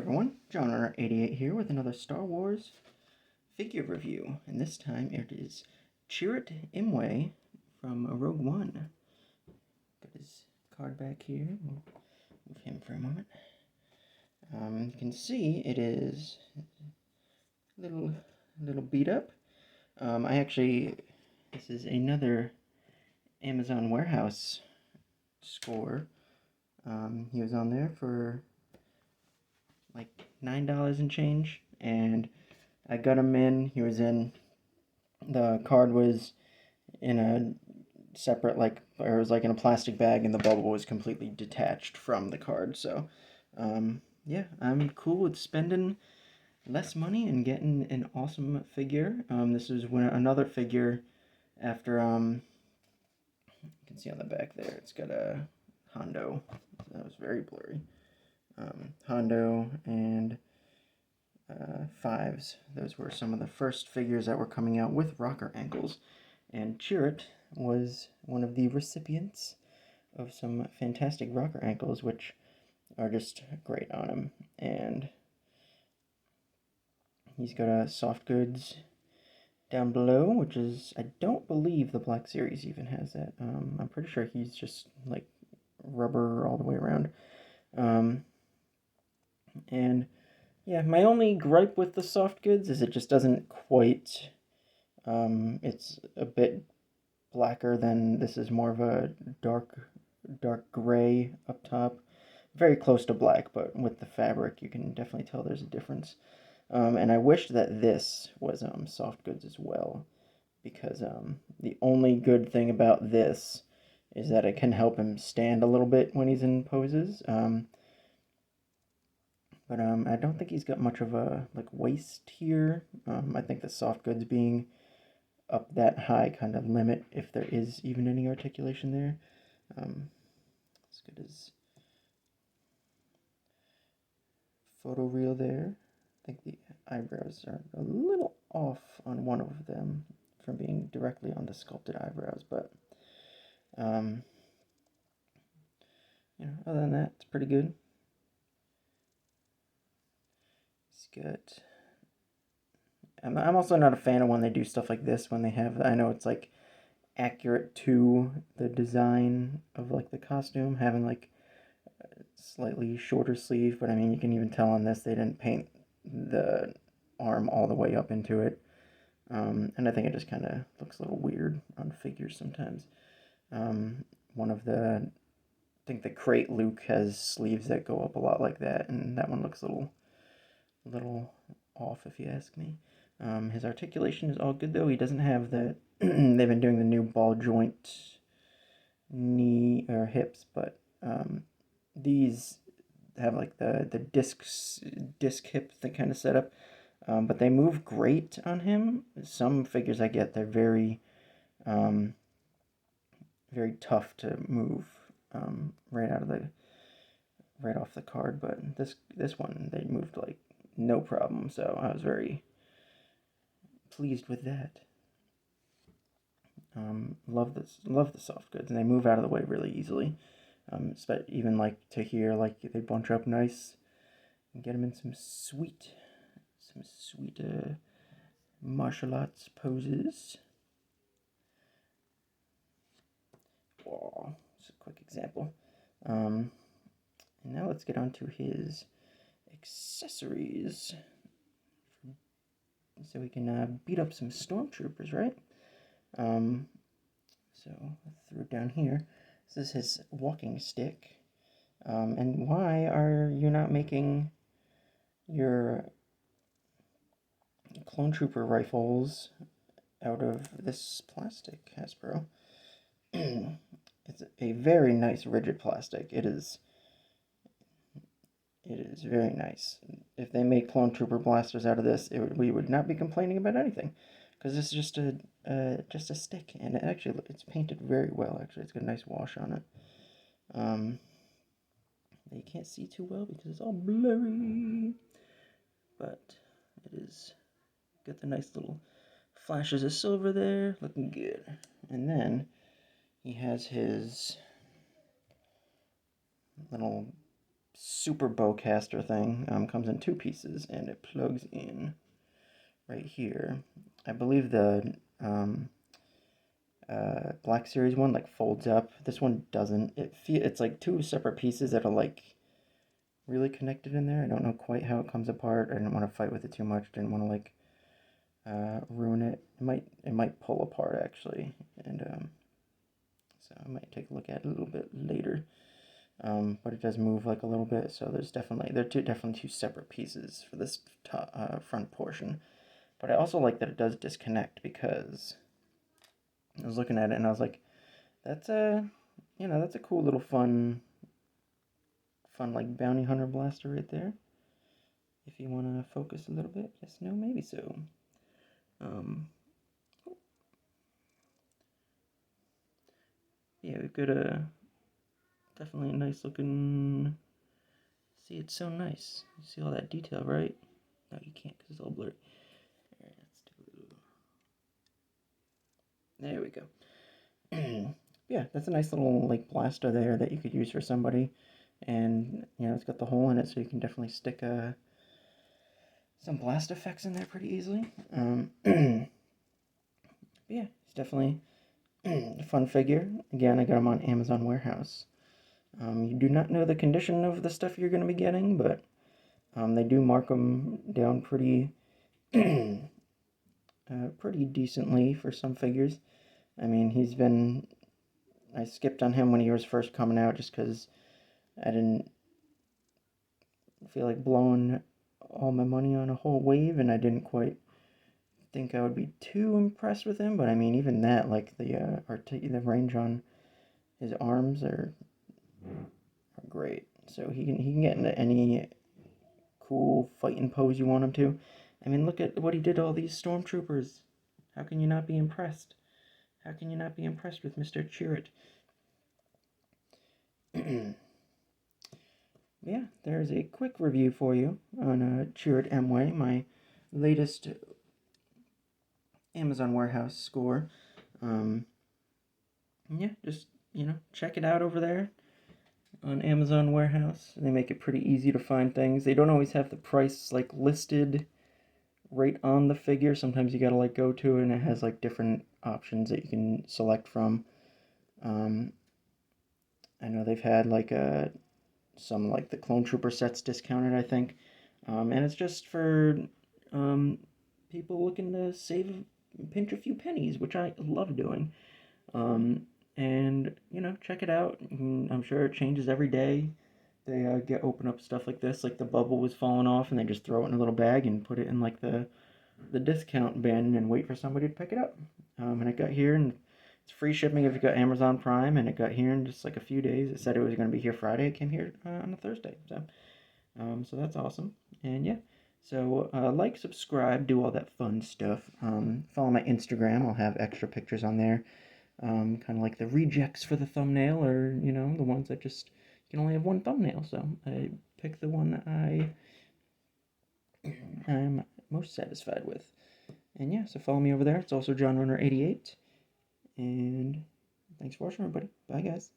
everyone, John88 here with another Star Wars figure review, and this time it is Chirrut Îmwe from Rogue One. Got his card back here. We'll move him for a moment. You can see it is a little beat up. This is another Amazon warehouse score. He was on there for like $9 and change, and I got him in. The card was in a separate, it was like in a plastic bag, and the bubble was completely detached from the card. So yeah, I'm cool with spending less money and getting an awesome figure. This is another figure after you can see on the back there, it's got a Hondo. That was very blurry. Hondo and Fives. Those were some of the first figures that were coming out with rocker ankles, and Chirrut was one of the recipients of some fantastic rocker ankles, which are just great on him. And he's got a soft goods down below, which is, I don't believe the Black Series even has that. I'm pretty sure he's just like rubber all the way around. And yeah, my only gripe with the soft goods is it just doesn't quite, it's a bit blacker than this. Is more of a dark gray up top, very close to black, but with the fabric you can definitely tell there's a difference. And I wish that this was soft goods as well, because the only good thing about this is that it can help him stand a little bit when he's in poses. But I don't think he's got much of a waist here. I think the soft goods being up that high kind of limit if there is even any articulation there. Let's get his photo reel there. I think the eyebrows are a little off on one of them from being directly on the sculpted eyebrows, but other than that, it's pretty good. Good. I'm also not a fan of when they do stuff like this, when they have, I know it's like accurate to the design of like the costume, having like a slightly shorter sleeve, but I mean, you can even tell on this they didn't paint the arm all the way up into it. And I think it just kind of looks a little weird on figures sometimes. I think the Crate Luke has sleeves that go up a lot like that, and that one looks a little off, if you ask me. His articulation is all good, though. He doesn't have the they've been doing the new ball joint knee or hips, but these have like the disc hip kind of setup, but they move great on him. Some figures I get, they're very very tough to move right off the card, but this one they moved like no problem, so I was very pleased with that. Love the soft goods, and they move out of the way really easily. Even like to here, like they bunch up nice and get them in some sweet martial arts poses. Wow, just a quick example. And now let's get on to his accessories, so we can beat up some stormtroopers, right? So I threw it down here. This is his walking stick. And why are you not making your clone trooper rifles out of this plastic, Hasbro? It's a very nice rigid plastic. It is very nice. If they made clone trooper blasters out of this, we would not be complaining about anything, because it's just a stick, and it's painted very well. Actually, it's got a nice wash on it. You can't see too well because it's all blurry, but it is got the nice little flashes of silver there, looking good. And then he has his little super bowcaster thing. Comes in 2 pieces, and it plugs in right here. I believe the Black Series one like folds up. This one doesn't. It's like 2 separate pieces that are like really connected in there. I don't know quite how it comes apart. I didn't want to fight with it too much. Didn't want to like ruin it. It might pull apart actually, and so I might take a look at it a little bit later. But it does move like a little bit, so there's definitely definitely 2 separate pieces for this front portion. But I also like that it does disconnect, because I was looking at it and I was like, that's that's a cool little fun like bounty hunter blaster right there. If you want to focus a little bit, yes, no, maybe so. Yeah, we've got definitely a nice looking. See, it's so nice. You see all that detail, right? No, you can't because it's all blurry. All right, let's do. There we go. Yeah, that's a nice little like blaster there that you could use for somebody, and it's got the hole in it, so you can definitely stick some blast effects in there pretty easily. Yeah, it's definitely a fun figure. Again, I got them on Amazon Warehouse. You do not know the condition of the stuff you're going to be getting, but they do mark them down pretty pretty decently for some figures. I mean, I skipped on him when he was first coming out just because I didn't feel like blowing all my money on a whole wave, and I didn't quite think I would be too impressed with him. But I mean, even that, like the range on his arms are great. So he can get into any cool fighting pose you want him to. I mean, look at what he did to all these stormtroopers. How can you not be impressed? How can you not be impressed with Mr. Chirrut? Yeah, there's a quick review for you on Chirrut Îmwe, my latest Amazon Warehouse score. Yeah, just, check it out over there on Amazon Warehouse. They make it pretty easy to find things. They don't always have the price, like, listed right on the figure. Sometimes you gotta, like, go to it, and it has, like, different options that you can select from. I know they've had, like, some, like, the Clone Trooper sets discounted, I think. And it's just for people looking to pinch a few pennies, which I love doing. And, check it out. I'm sure it changes every day. They open up stuff like this, like the bubble was falling off, and they just throw it in a little bag and put it in, like, the discount bin and wait for somebody to pick it up. And it got here, and it's free shipping if you got Amazon Prime, and it got here in just like a few days. It said it was going to be here Friday. It came here on a Thursday. So that's awesome. And yeah, so like, subscribe, do all that fun stuff. Follow my Instagram. I'll have extra pictures on there. Kind of like the rejects for the thumbnail, or the ones that just you can only have one thumbnail. So I pick the one that I'm most satisfied with. And yeah, so follow me over there. It's also John Runner 88. And thanks for watching, everybody. Bye, guys.